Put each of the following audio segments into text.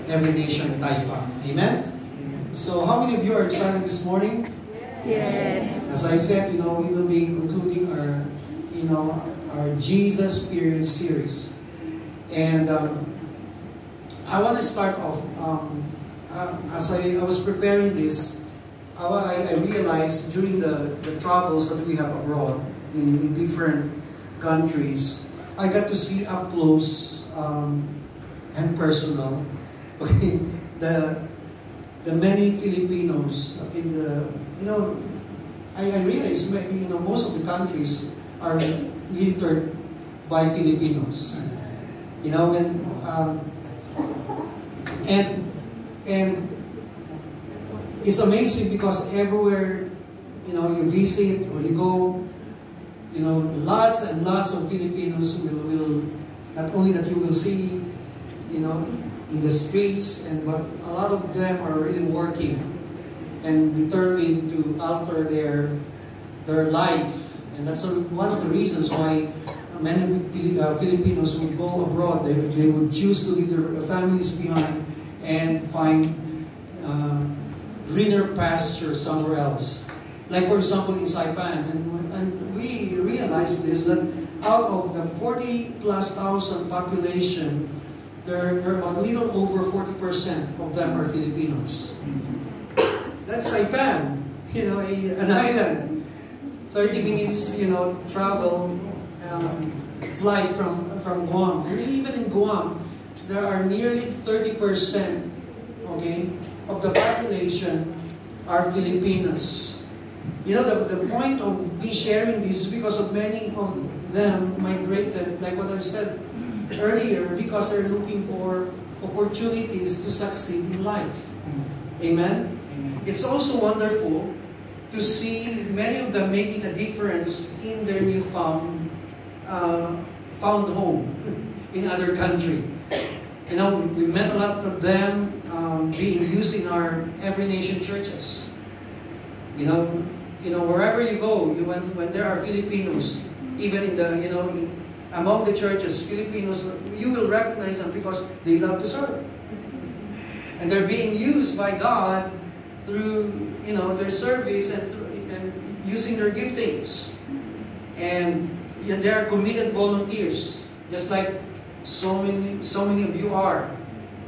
Every Nation Taipa. Amen? So how many of you are excited this morning? Yes. As I said, we will be concluding our Jesus Period series. And I want to start off, as I was preparing this, I realized during the travels that we have abroad in different countries, I got to see up close and personal, okay, the many Filipinos. Okay, I realized most of the countries are littered by Filipinos. And it's amazing because everywhere you visit or you go, lots and lots of Filipinos will not only that you will see, in the streets, but a lot of them are really working and determined to alter their life, and that's one of the reasons why many Filipinos would go abroad. They would choose to leave their families behind and find greener pasture somewhere else. Like for example in Saipan, and we realized this, that out of the 40,000+ population, there are about a little over 40% of them are Filipinos. That's Saipan, an island. 30 minutes, travel, flight from Guam. And even in Guam, there are nearly 30%, okay, of the population are Filipinos. The point of me sharing this is because of many of them migrated, like what I said earlier, because they're looking for opportunities to succeed in life. Amen? It's also wonderful to see many of them making a difference in their newfound found home in other country. We met a lot of them being used in our Every Nation churches. Wherever you go, when there are Filipinos, even in among the churches, Filipinos, you will recognize them because they love to serve, and they're being used by God through their service and using their giftings, and they are committed volunteers, just like so many of you are.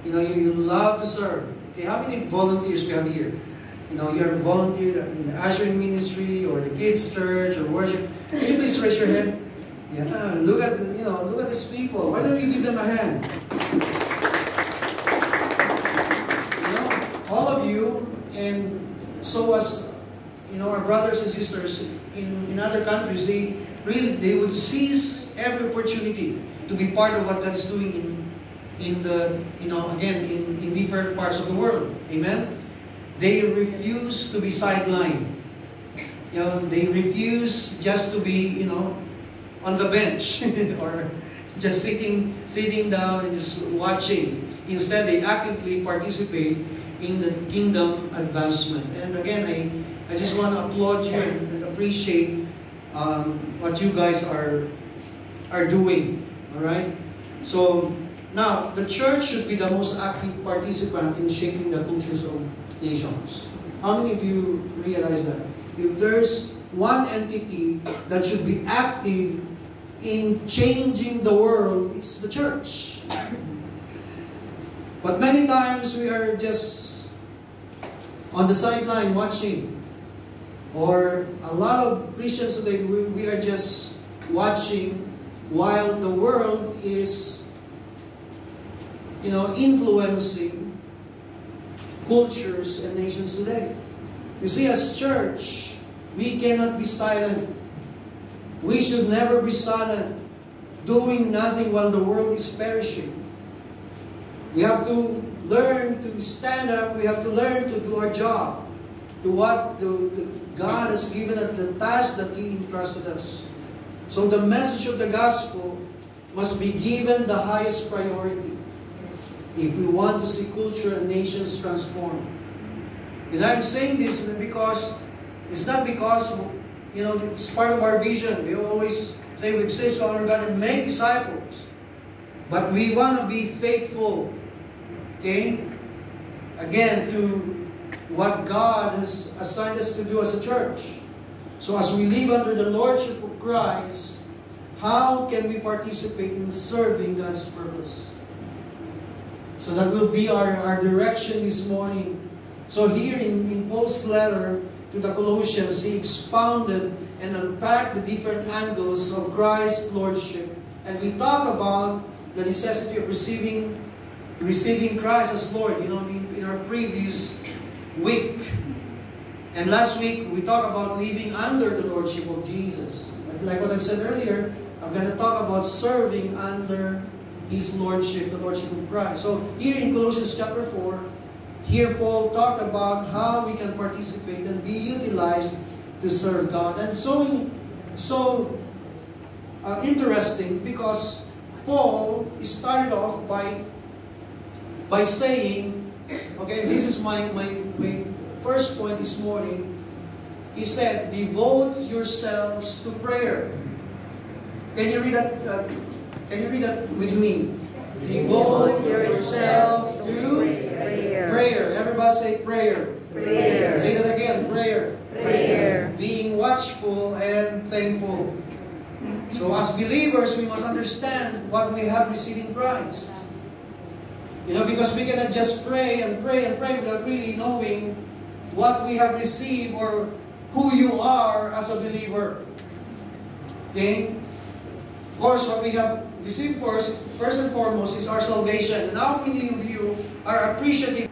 You love to serve. Okay, how many volunteers we have here? You're volunteer in the ushering ministry or the kids church or worship. Can you please raise your hand? Yeah, look at these people. Why don't you give them a hand? All of you, and so as our brothers and sisters in other countries, they would seize every opportunity to be part of what God is doing in different parts of the world. Amen. They refuse to be sidelined. They refuse just to be on the bench or just sitting down and just watching. Instead, they actively participate in the kingdom advancement. And again, I just want to applaud you and appreciate what you guys are doing. All right. So now the church should be the most active participant in shaping the cultures of nations. How many of you realize that? If there's one entity that should be active in changing the world, it's the church. But many times we are just on the sideline watching. Or a lot of Christians today, we are just watching while the world is influencing cultures and nations today. You see, as church, we cannot be silent. We should never be silent, doing nothing while the world is perishing. We have to learn to stand up. We have to learn to do our job, to what God has given us, the task that He entrusted us. So the message of the gospel must be given the highest priority if we want to see culture and nations transformed. And I'm saying this because it's not because it's part of our vision. We always say we say so we're going to make disciples, but we want to be faithful Okay? Again, to what God has assigned us to do as a church. So as we live under the Lordship of Christ, how can we participate in serving God's purpose? So that will be our direction this morning. So here in Paul's letter to the Colossians, he expounded and unpacked the different angles of Christ's Lordship. And we talk about the necessity of receiving Christ as Lord, in our previous week. And last week, we talked about living under the Lordship of Jesus. But like what I've said earlier, I'm going to talk about serving under His Lordship, the Lordship of Christ. So here in Colossians chapter 4, here Paul talked about how we can participate and be utilized to serve God. And so interesting because Paul started off by saying, okay, this is my first point this morning. He said, devote yourselves to prayer. Can you read that? Can you read that with me? Devote yourself to prayer. Everybody say prayer. Prayer. Say that again. Prayer. Prayer. Being watchful and thankful. So as believers, we must understand what we have received in Christ. Because we cannot just pray and pray and pray without really knowing what we have received or who you are as a believer. Okay? Of course, what we have received first and foremost is our salvation. And how many of you are appreciative?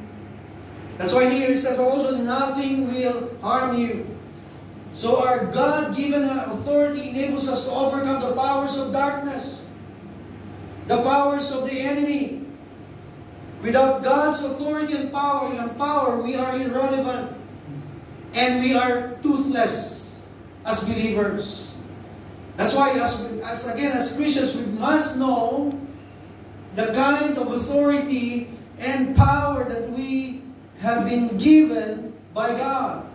That's why here it says also, nothing will harm you. So our God-given authority enables us to overcome the powers of darkness, the powers of the enemy. Without God's authority and power, we are irrelevant. And we are toothless as believers. That's why, as Christians, we must know the kind of authority and power that we have been given by God.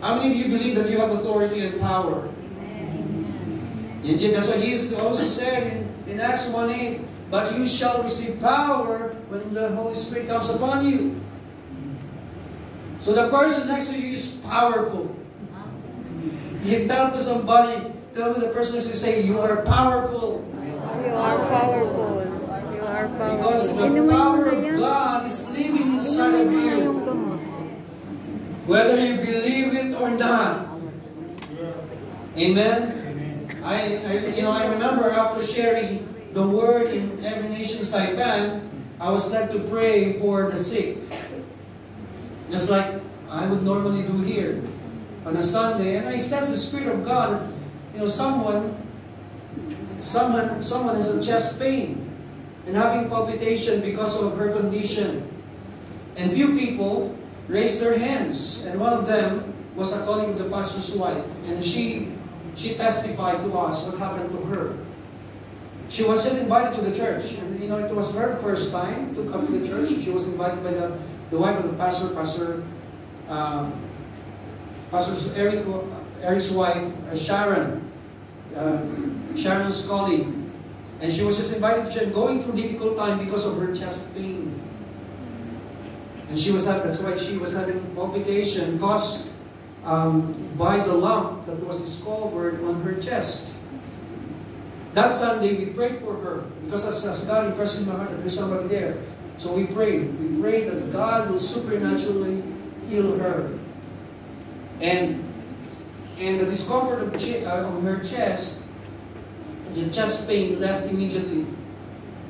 How many of you believe that you have authority and power? Indeed, that's what Jesus also said in Acts 1:8. But you shall receive power when the Holy Spirit comes upon you. So the person next to you is powerful. You tell to somebody, tell to the person next to you, say, you are powerful. You are powerful. You are powerful. Because the power of God is living inside of you. Whether you believe it or not. Amen? I remember after sharing the word in Every Nation Saipan, I was led to pray for the sick. Just like I would normally do here on a Sunday. And I sense the Spirit of God. Someone has a chest pain and having palpitation because of her condition. And few people raised their hands. And one of them was a colleague of the pastor's wife. And she testified to us what happened to her. She was just invited to the church. And it was her first time to come to the church. She was invited by the wife of the pastor, Pastor Eric's wife, Sharon, Sharon's colleague. And she was just invited to church, going through difficult time because of her chest pain. And that's why she was having palpitation caused by the lump that was discovered on her chest. That Sunday, we prayed for her because as God impressed in my heart that there's somebody there. So we prayed. We prayed that God will supernaturally heal her. And the discomfort of her chest, the chest pain left immediately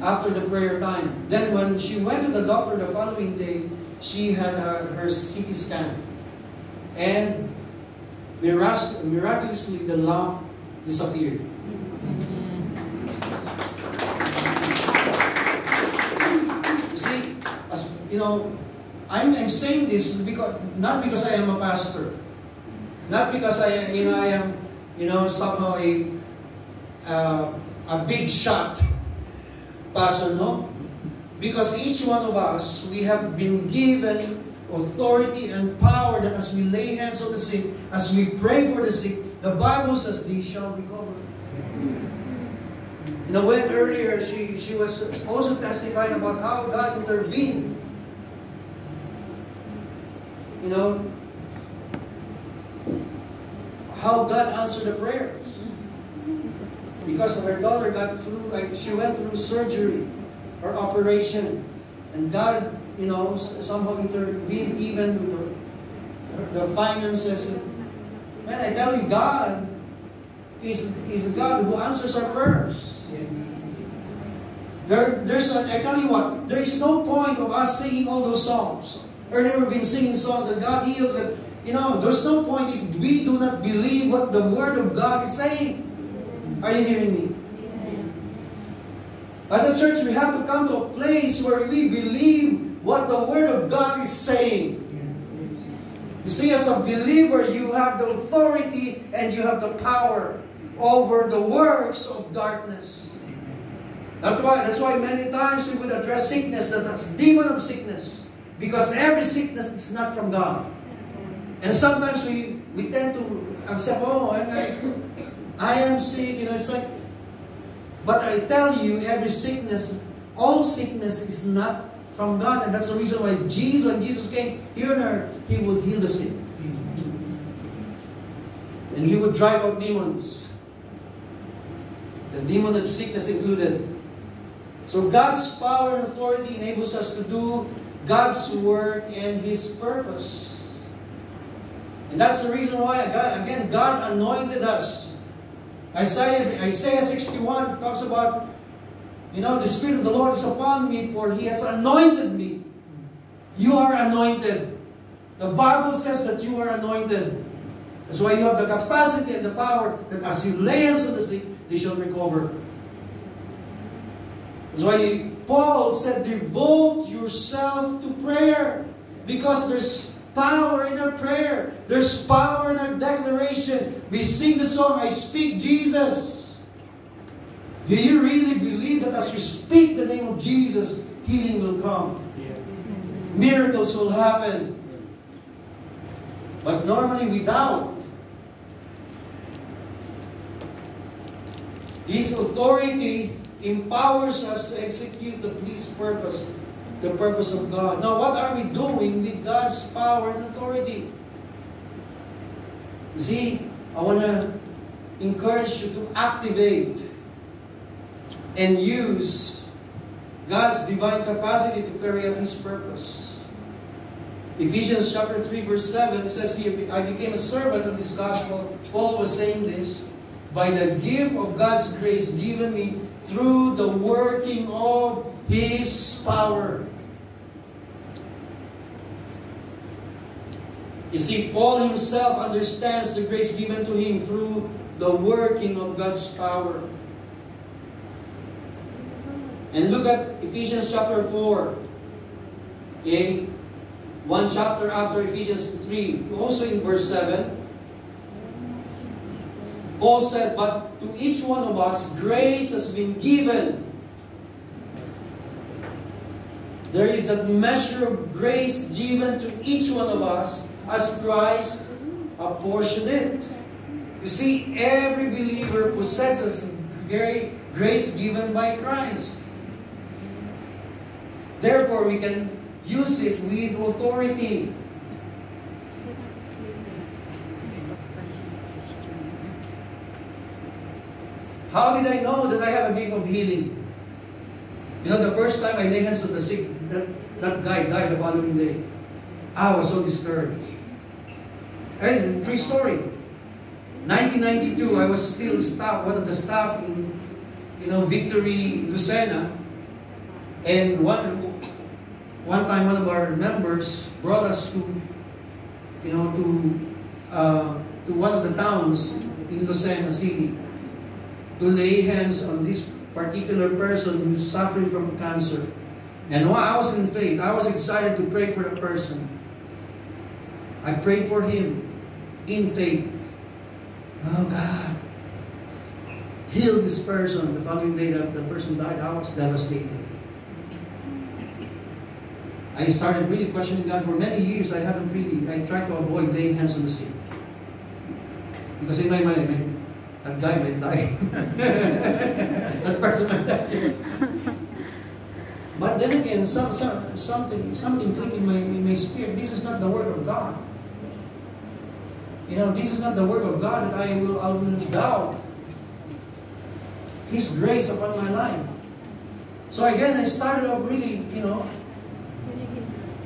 after the prayer time. Then when she went to the doctor the following day, she had her CT scan. And miraculously, the lump disappeared. I'm saying this not because I am a pastor, not because I am somehow a big shot pastor, no. Because each one of us, we have been given authority and power that as we lay hands on the sick, as we pray for the sick, the Bible says they shall recover. When earlier she was also testifying about how God intervened. How God answered the prayers. Because her daughter she went through surgery or operation. And God, somehow intervened even with the finances. Man, I tell you, God is a God who answers our prayers. I tell you what, there is no point of us singing all those songs. Earlier we've been singing songs that God heals. And, there's no point if we do not believe what the Word of God is saying. Are you hearing me? As a church, we have to come to a place where we believe what the Word of God is saying. You see, as a believer, you have the authority and you have the power over the works of darkness. That's why many times we would address sickness, that's demon of sickness. Because every sickness is not from God. And sometimes we tend to accept, I am sick, it's like, but I tell you, all sickness is not from God. And that's the reason why when Jesus came here on earth, He would heal the sick. And He would drive out demons. The demon of sickness included. So God's power and authority enables us to do God's work and His purpose. And that's the reason why, God anointed us. Isaiah 61 talks about, the Spirit of the Lord is upon me, for He has anointed me. You are anointed. The Bible says that you are anointed. That's why you have the capacity and the power that as you lay hands on the sick, they shall recover. That's why Paul said, devote yourself to prayer. Because there's power in our prayer. There's power in our declaration. We sing the song, I speak Jesus. Do you really believe that as you speak the name of Jesus, healing will come? Miracles will happen. But normally we doubt. His authority empowers us to execute His purpose, the purpose of God. Now, what are we doing with God's power and authority? You see, I want to encourage you to activate and use God's divine capacity to carry out His purpose. Ephesians chapter 3 verse 7 says here, I became a servant of this gospel. Paul was saying this, by the gift of God's grace given me through the working of His power. You see, Paul himself understands the grace given to him through the working of God's power. And look at Ephesians chapter 4. Okay? One chapter after Ephesians 3. Also in verse 7. Paul said, but to each one of us, grace has been given. There is a measure of grace given to each one of us as Christ apportioned it. You see, every believer possesses grace given by Christ. Therefore, we can use it with authority. How did I know that I have a gift of healing? The first time I laid hands on the sick, that guy died the following day. I was so discouraged. And true story. 1992, I was still one of the staff in, Victory, Lucena. And one time, one of our members brought us to one of the towns in Lucena City to lay hands on this particular person who's suffering from cancer. And while I was in faith, I was excited to pray for the person. I prayed for him in faith. Oh God, heal this person. The following day that the person died, I was devastated. I started really questioning God for many years. I tried to avoid laying hands on the sick. Because in my mind, That guy might die. That person might die. But then again, something clicked in my spirit. This is not the word of God. You know, this is not the word of God that I will doubt His grace upon my life. So again, I started off really, you know,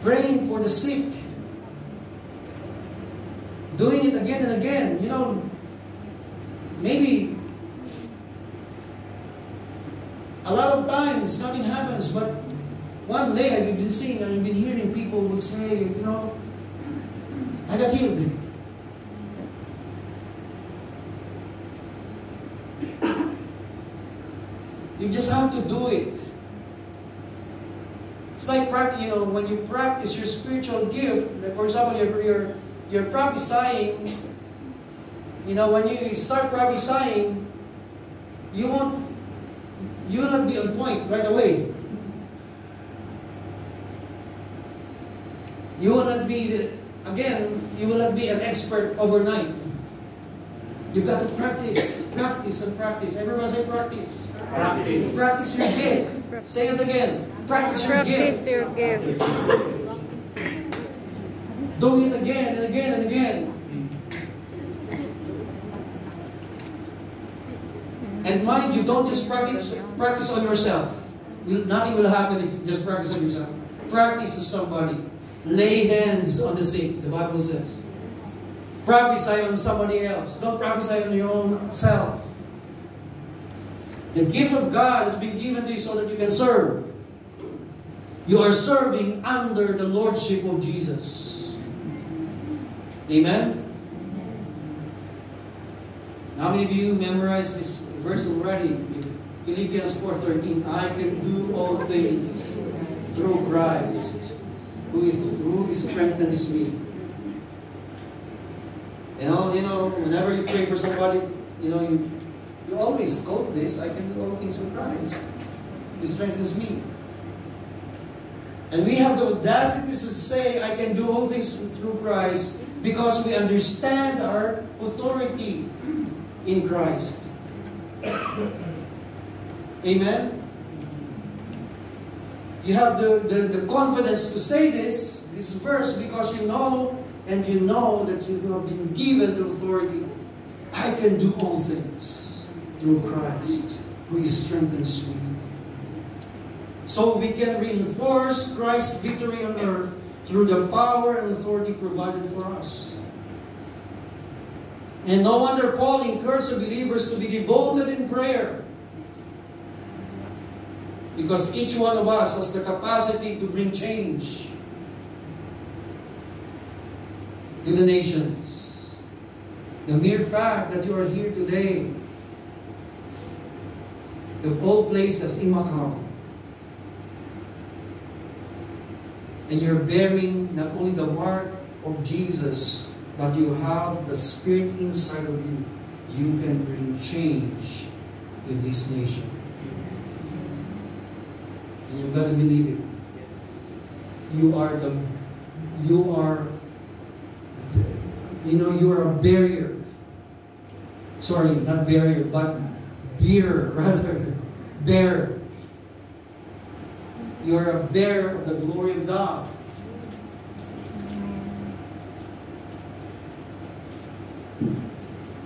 praying for the sick. Doing it again and again. You know, maybe a lot of times nothing happens, but one day I've been seeing and I've been hearing people would say, you know, I got healed. You just have to do it. It's like, you know, when you practice your spiritual gift, like for example, you're prophesying. You know, when you start prophesying, you will not be on point right away. You will not be, you will not be an expert overnight. You've got to practice, practice, and practice. Everyone say practice. Practice. Practice your gift. Say it again. Practice your gift. Practice your gift. Do it again and again and again. And mind you, don't just practice on yourself. Nothing will happen if you just practice on yourself. Practice on somebody. Lay hands on the sick, the Bible says. Prophesy on somebody else. Don't prophesy on your own self. The gift of God has been given to you so that you can serve. You are serving under the Lordship of Jesus. Amen? How many of you memorized this verse already? Philippians 4:13. I can do all things through Christ who strengthens me. You know, whenever you pray for somebody, you know, you always quote this, I can do all things through Christ. He strengthens me. And we have the audacity to say, I can do all things through Christ, because we understand our authority in Christ. Amen? You have the confidence to say this verse, because you know that you have been given the authority. I can do all things through Christ who strengthens me. So we can reinforce Christ's victory on earth through the power and authority provided for us. And no wonder Paul encouraged the believers to be devoted in prayer, because each one of us has the capacity to bring change to the nations. The mere fact that you are here today, of all places in Macau, and you're bearing not only the mark of Jesus, but you have the Spirit inside of you, you can bring change to this nation. And you've got to believe it. You are a barrier. Sorry, not barrier, but bearer, rather. Bearer. You are a bearer of the glory of God.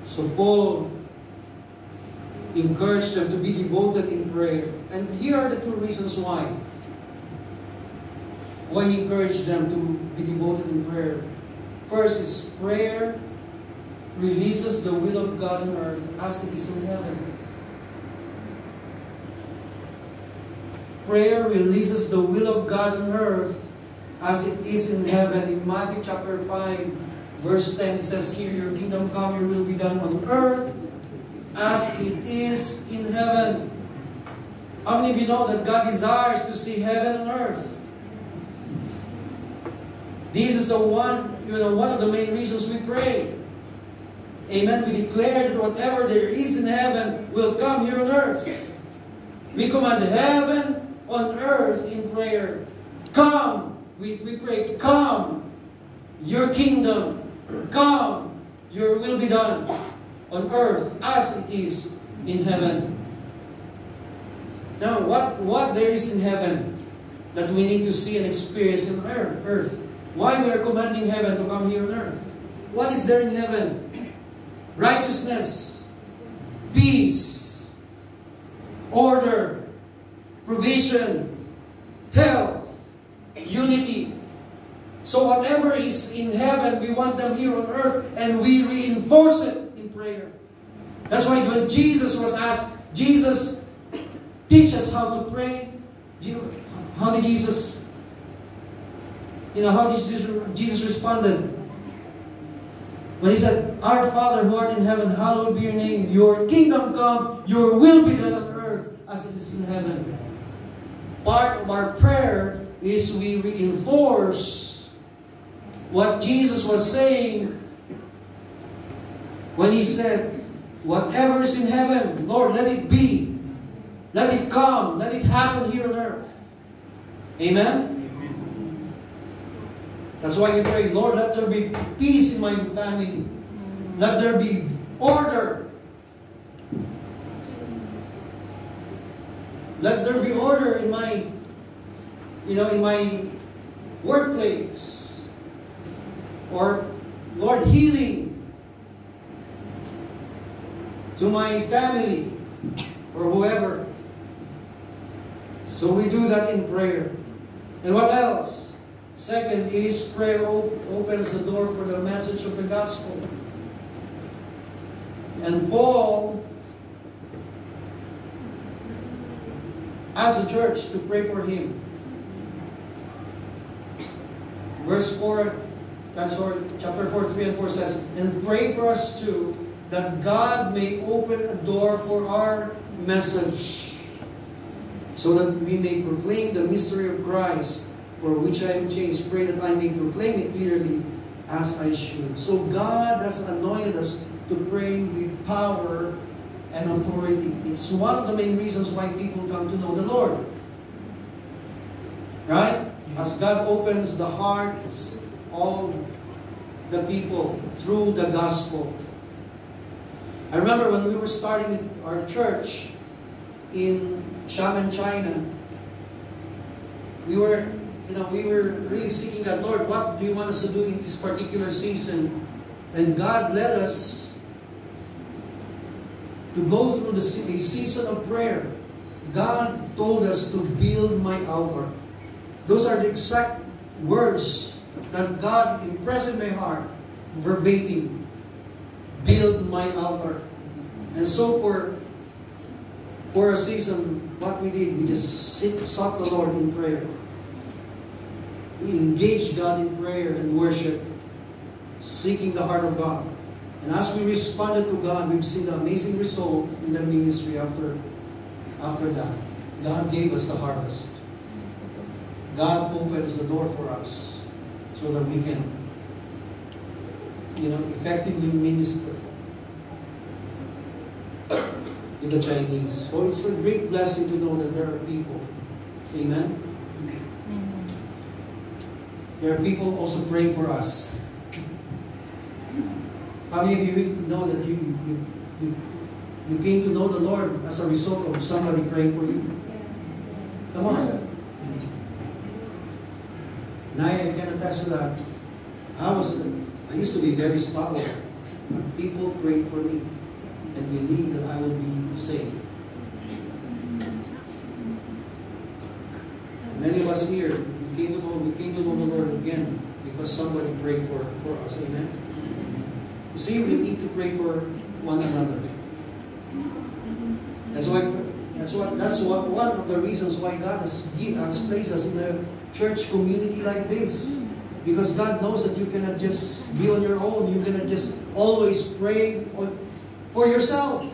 So Paul encouraged them to be devoted in prayer. And here are the two reasons why. Why he encouraged them to be devoted in prayer. First is prayer releases the will of God on earth as it is in heaven. Prayer releases the will of God on earth as it is in heaven. In Matthew chapter 5, verse 10, it says here, your kingdom come, your will be done on earth as it is in heaven. How many of you know that God desires to see heaven and earth? This is one of the main reasons we pray. Amen. We declare that whatever there is in heaven will come here on earth. We command heaven on earth in prayer. Come. We pray, come. Your kingdom. Come. Your will be done. on earth as it is in heaven. Now, what there is in heaven that we need to see and experience in earth? Why we are commanding heaven to come here on earth? What is there in heaven? Righteousness, peace, order, provision, health, unity. So whatever is in heaven, we want them here on earth, and we reinforce it in prayer. That's why when Jesus was asked, Jesus, teach us how to pray. How did Jesus, how did Jesus responded? When he said, Our Father who art in heaven, hallowed be your name. Your kingdom come, your will be done on earth as it is in heaven. Part of our prayer is we reinforce what Jesus was saying when he said, whatever is in heaven, Lord, let it be. Let it come. Let it happen here on earth. Amen? That's why we pray, Lord, let there be peace in my family. Let there be order. Let there be order in my, in my workplace. Or, Lord, healing to my family or whoever. So we do that in prayer. And what else? Second is prayer opens the door for the message of the gospel. And Paul asked the church to pray for him. Verse 4, chapter 4, 3 and 4 says, and pray for us too, that God may open a door for our message, so that we may proclaim the mystery of Christ, for which I am changed. Pray that I may proclaim it clearly as I should. So God has anointed us to pray with power and authority. It's one of the main reasons why people come to know the Lord. Right? As God opens the hearts of the people through the gospel. I remember when we were starting our church in Xiamen, China, we were really seeking God, Lord, what do you want us to do in this particular season? And God led us to go through a season of prayer. God told us to build my altar. Those are the exact words that God impressed in my heart, verbatim. Build my altar. And so for a season, what we did, we just sought the Lord in prayer. We engaged God in prayer and worship, seeking the heart of God. And as we responded to God, we've seen the amazing result in the ministry after that. God gave us the harvest. God opens the door for us so that we can, effectively minister to the Chinese. So it's a great blessing to know that there are people. Amen? There are people also praying for us. How many of you know that you came to know the Lord as a result of somebody praying for you? Come on. And I can attest to that. I used to be very stubborn. People prayed for me and believed that I will be saved. Many of us here, we came to know the Lord again because somebody prayed for us. Amen? You see, we need to pray for one another. That's one of the reasons why God has placed us in a church community like this. Because God knows that you cannot just be on your own. You cannot just always pray for yourself.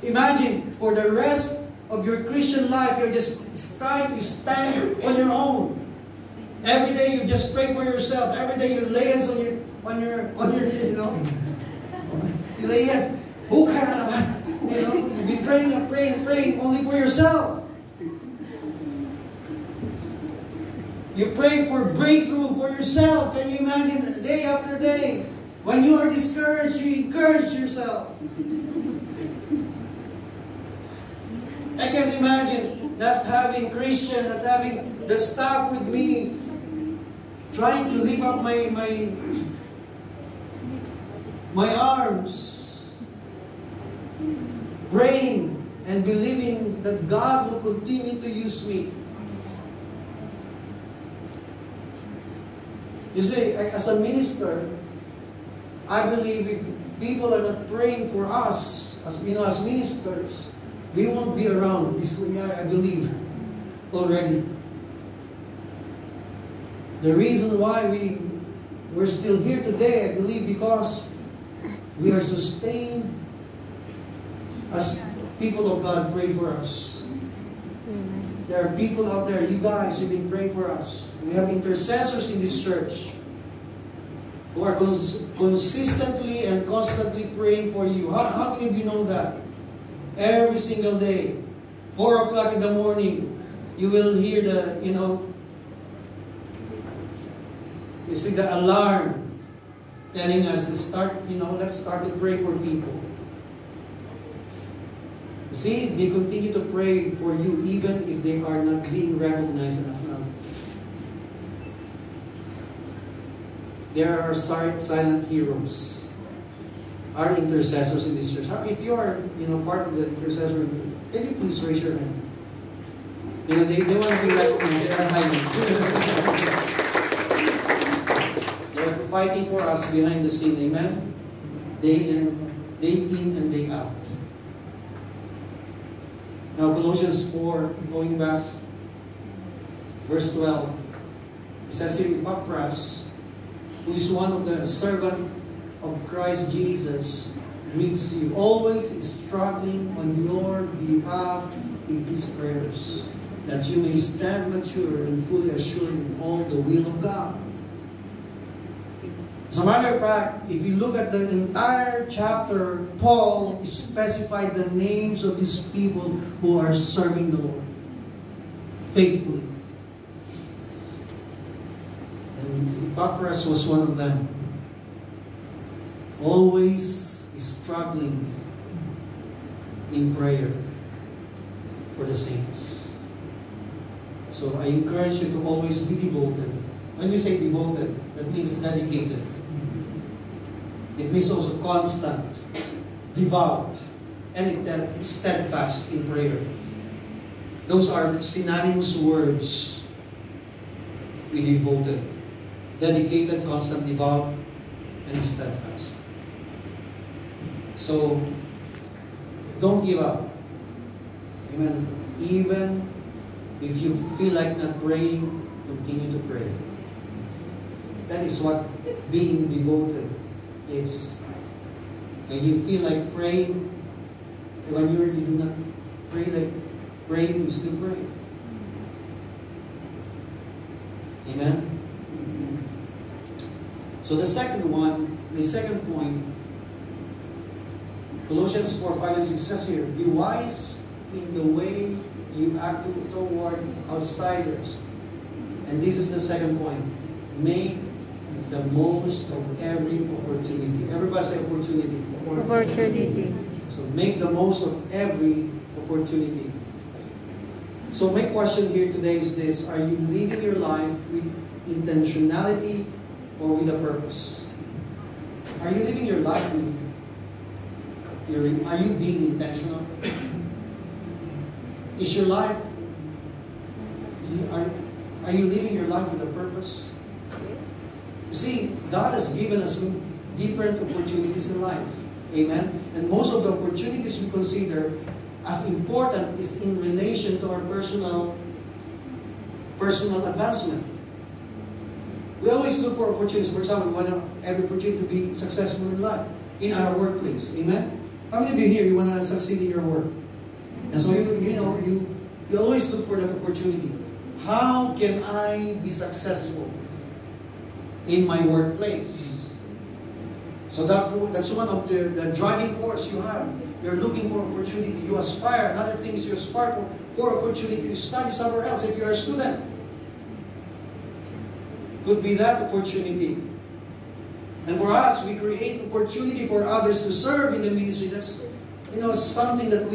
Imagine, for the rest of your Christian life, you're just trying to stand on your own. Every day you just pray for yourself. Every day you lay hands on your you lay hands. You've been praying only for yourself. You pray for breakthrough for yourself. Can you imagine day after day? When you are discouraged, you encourage yourself. I can imagine not having Christian, not having the staff with me, trying to lift up my arms, praying and believing that God will continue to use me. You see, as a minister, I believe if people are not praying for us, as ministers, we won't be around. This way, I believe already. The reason why we're still here today, I believe, because we are sustained as people of God pray for us. There are people out there, you guys, who've been praying for us. We have intercessors in this church who are consistently and constantly praying for you. How many of you know that? Every single day, 4 o'clock in the morning, you will hear you see the alarm telling us to start, let's start to pray for people. You see, they continue to pray for you even if they are not being recognized enough now. There are silent heroes, our intercessors in this church. If you are, part of the intercessor, can you please raise your hand? They want to be recognized. They are hiding. They are fighting for us behind the scene. Amen. Day in and day out. Now Colossians 4, going back, verse 12, it says here, Epaphras, who is one of the servant of Christ Jesus, greets you, always struggling on your behalf in his prayers, that you may stand mature and fully assured in all the will of God. As a matter of fact, if you look at the entire chapter, Paul specified the names of these people who are serving the Lord faithfully. And Epaphras was one of them. Always struggling in prayer for the saints. So I encourage you to always be devoted. When we say devoted, that means dedicated. It means also constant, devout, and steadfast in prayer. Those are synonymous words. Be devoted, dedicated, constant, devout, and steadfast. So, don't give up. Amen. Even if you feel like not praying, continue to pray. That is what being devoted is. When you feel like praying, when you do not pray like praying, you still pray. Amen? So the second point, Colossians 4, 5, and 6 says here, be wise in the way you act toward outsiders. And this is the second point. Make the most of every opportunity. Everybody say opportunity. Opportunity. So make the most of every opportunity. So my question here today is this: are you living your life with intentionality or with a purpose? Are you living your life with are you being intentional? Is your life, are you living your life with a purpose? You see, God has given us different opportunities in life. Amen? And most of the opportunities we consider as important is in relation to our personal advancement. We always look for opportunities. For example, we want every opportunity to be successful in life, in our workplace. Amen? How many of you here, you want to succeed in your work? And so you always look for that opportunity. How can I be successful in my workplace? So that's one of the driving force you have. You're looking for opportunity. You aspire. Another thing is you aspire for opportunity to study somewhere else if you're a student. Could be that opportunity. And for us, we create opportunity for others to serve in the ministry. That's, something that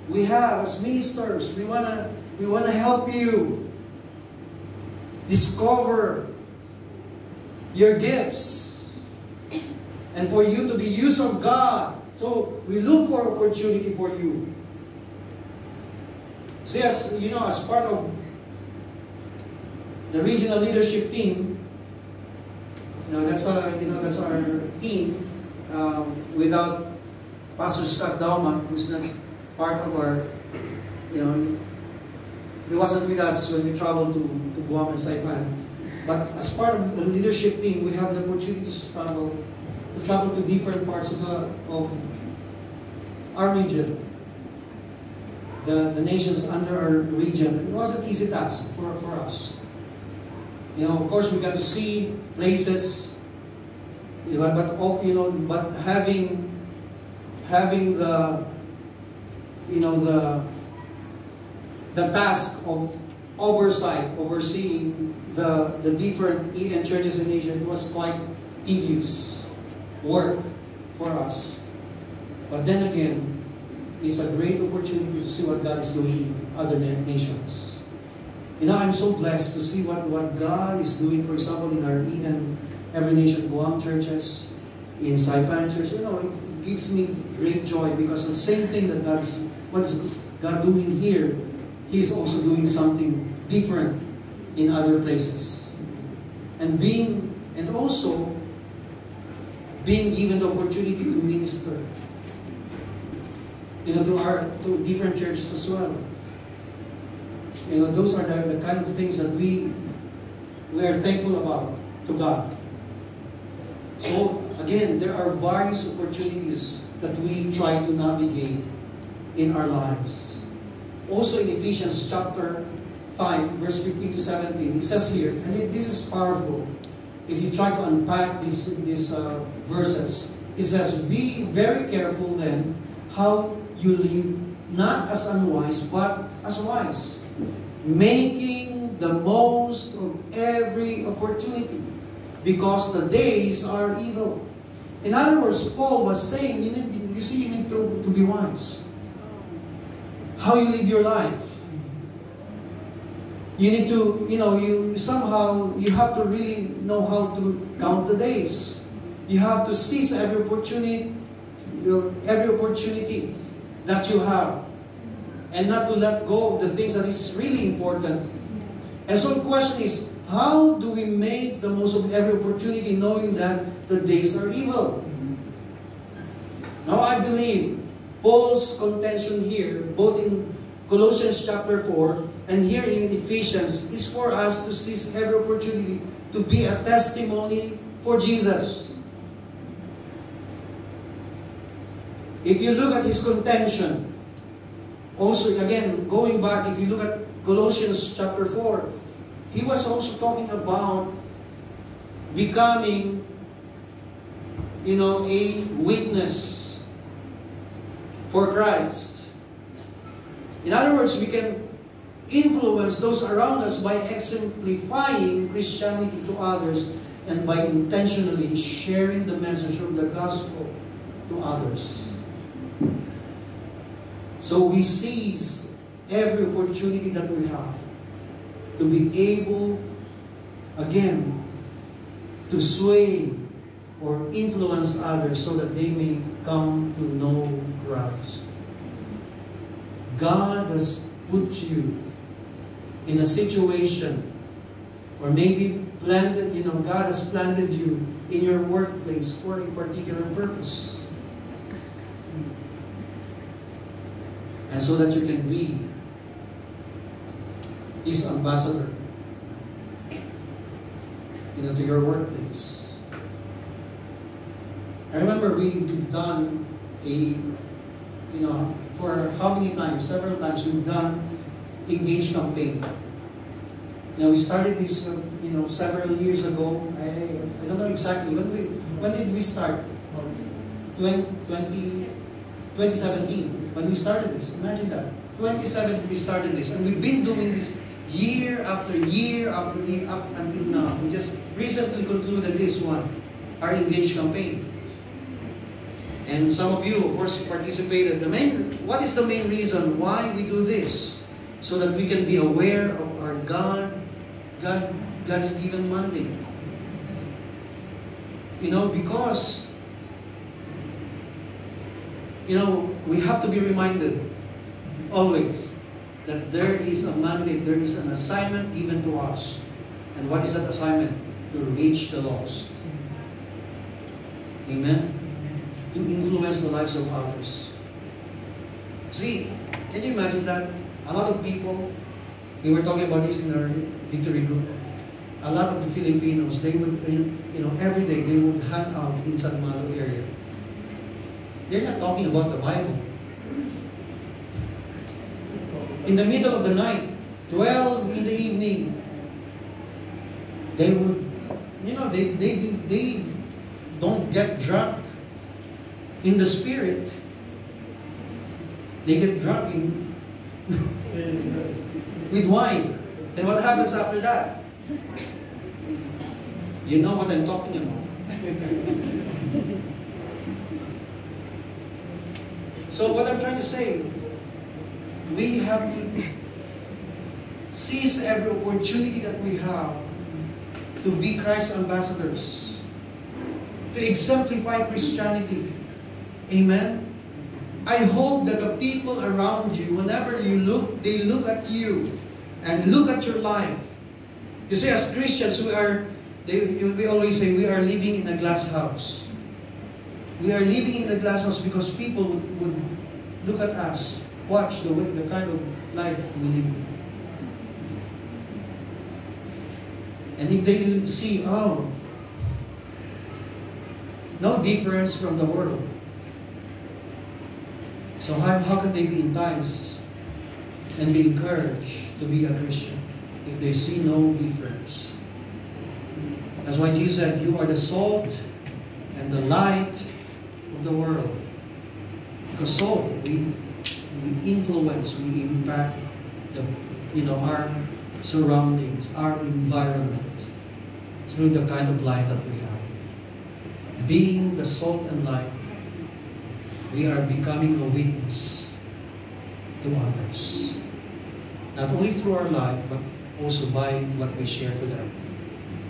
we have as ministers. We wanna help you discover your gifts and for you to be used of God. So we look for opportunity for you. So as as part of the regional leadership team, that's our team. Without Pastor Scott Dauma, who's not part of our, he wasn't with us when we traveled to Guam and Saipan. But as part of the leadership team, we have the opportunity to travel to different parts of our region, the nations under our region. It was an easy task for us. Of course, we got to see places, but having the task of overseeing the different EN churches in Asia, it was quite tedious work for us. But then again, it's a great opportunity to see what God is doing in other nations. I'm so blessed to see what God is doing, for example, in our EN Every Nation Guam churches, in Saipan church. It gives me great joy because the same thing that what is God doing here, He's also doing something different in other places. And also being given the opportunity to minister, to different churches as well. Those are the kind of things that we are thankful about to God. So again, there are various opportunities that we try to navigate in our lives. Also in Ephesians chapter 5, verse 15 to 17, it says here, and this is powerful. If you try to unpack these verses, it says, "Be very careful then how you live, not as unwise, but as wise, making the most of every opportunity, because the days are evil." In other words, Paul was saying, you need to be wise. How you live your life. You need to, you have to really know how to count the days. You have to seize every opportunity that you have, and not to let go of the things that is really important. And so the question is, how do we make the most of every opportunity knowing that the days are evil? Now I believe Paul's contention here, both in Colossians chapter 4 and here in Ephesians, is for us to seize every opportunity to be a testimony for Jesus. If you look at his contention, also again, going back, if you look at Colossians chapter 4, he was also talking about becoming, a witness for Christ. In other words, we can influence those around us by exemplifying Christianity to others and by intentionally sharing the message of the gospel to others. So we seize every opportunity that we have to be able, again, to sway or influence others so that they may come to know Christ. God has put you in a situation, or maybe planted, God has planted you in your workplace for a particular purpose. And so that you can be His ambassador, to your workplace. I remember we've done for how many times? Several times we've done Engage campaign. Now we started this, several years ago. I don't know exactly when did we start? 2017. When we started this, imagine that. 2017 we started this, and we've been doing this year after year after year up until now. We just recently concluded this one, our Engage campaign. And some of you, of course, participated. What is the main reason why we do this? So that we can be aware of our God's given mandate. Because we have to be reminded always that there is a mandate, there is an assignment given to us. And what is that assignment? To reach the lost. Amen? To influence the lives of others. See, can you imagine that? A lot of people, we were talking about this in our victory group, a lot of the Filipinos, they would, every day they would hang out in San Malo area. They're not talking about the Bible. In the middle of the night, 12 in the evening, they would, they don't get drunk in the spirit. They get drunk with wine. And what happens after that? You know what I'm talking about. So what I'm trying to say, we have to seize every opportunity that we have to be Christ's ambassadors, to exemplify Christianity. Amen? I hope that the people around you, whenever you look, they look at you and look at your life. You see, as Christians, we always say we are living in a glass house. We are living in a glass house because people would look at us, watch the kind of life we live in. And if they see, no difference from the world. So how can they be enticed and be encouraged to be a Christian if they see no difference? That's why Jesus said, you are the salt and the light of the world. Because salt, we influence, we impact our surroundings, our environment through the kind of life that we have. Being the salt and light, we are becoming a witness to others. Not only through our life, but also by what we share to them.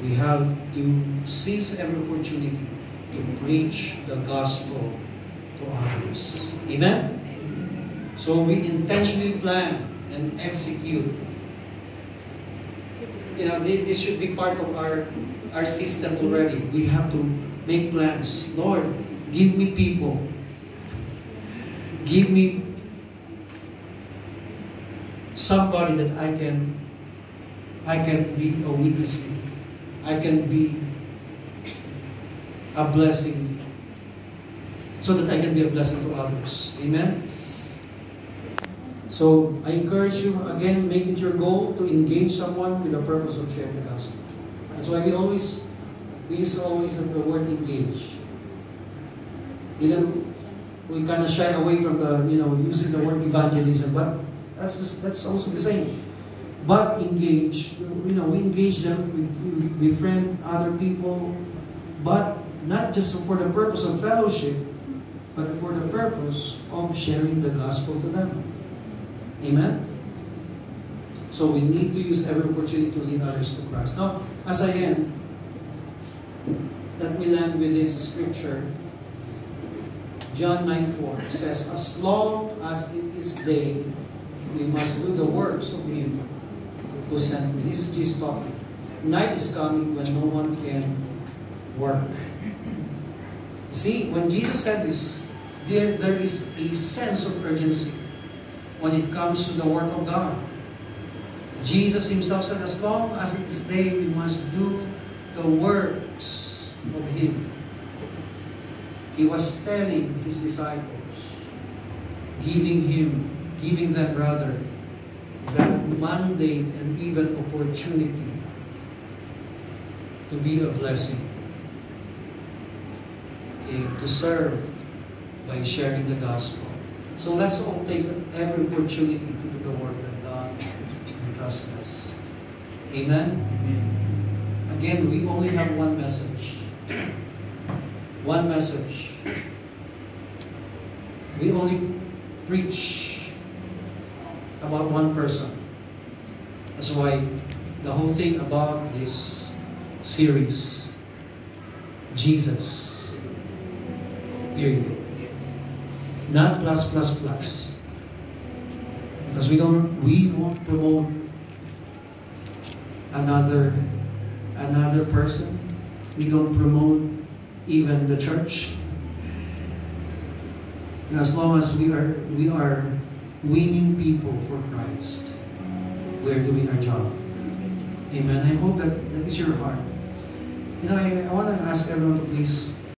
We have to seize every opportunity to preach the gospel to others. Amen? So we intentionally plan and execute. This should be part of our system already. We have to make plans. Lord, give me people. Give me somebody that I can be a witness to. I can be a blessing, so that I can be a blessing to others. Amen? So, I encourage you, again, make it your goal to engage someone with the purpose of sharing the gospel. That's why we use always the word engage. We kind of shy away from using the word evangelism, but that's also the same. But engage, we engage them, we befriend other people, but not just for the purpose of fellowship, but for the purpose of sharing the gospel to them. Amen? So we need to use every opportunity to lead others to Christ. Now, as I end, let me land with this scripture. John 9:4 says, as long as it is day, we must do the works of Him who sent me. This is Jesus talking. Night is coming when no one can work. See, when Jesus said this, there is a sense of urgency when it comes to the work of God. Jesus Himself said, as long as it is day, we must do the works of Him. He was telling His disciples, giving them that mandate and even opportunity to be a blessing, to serve by sharing the gospel. So let's all take every opportunity to do the work that God entrusts us. Amen? Again, we only have one message. one message. We only preach about one person. That's why the whole thing about this series, Jesus, period. Not plus plus plus. Because we won't promote another person. We don't promote even the church. As long as we are winning people for Christ, we are doing our job. Amen. I hope that is your heart. I want to ask everyone to please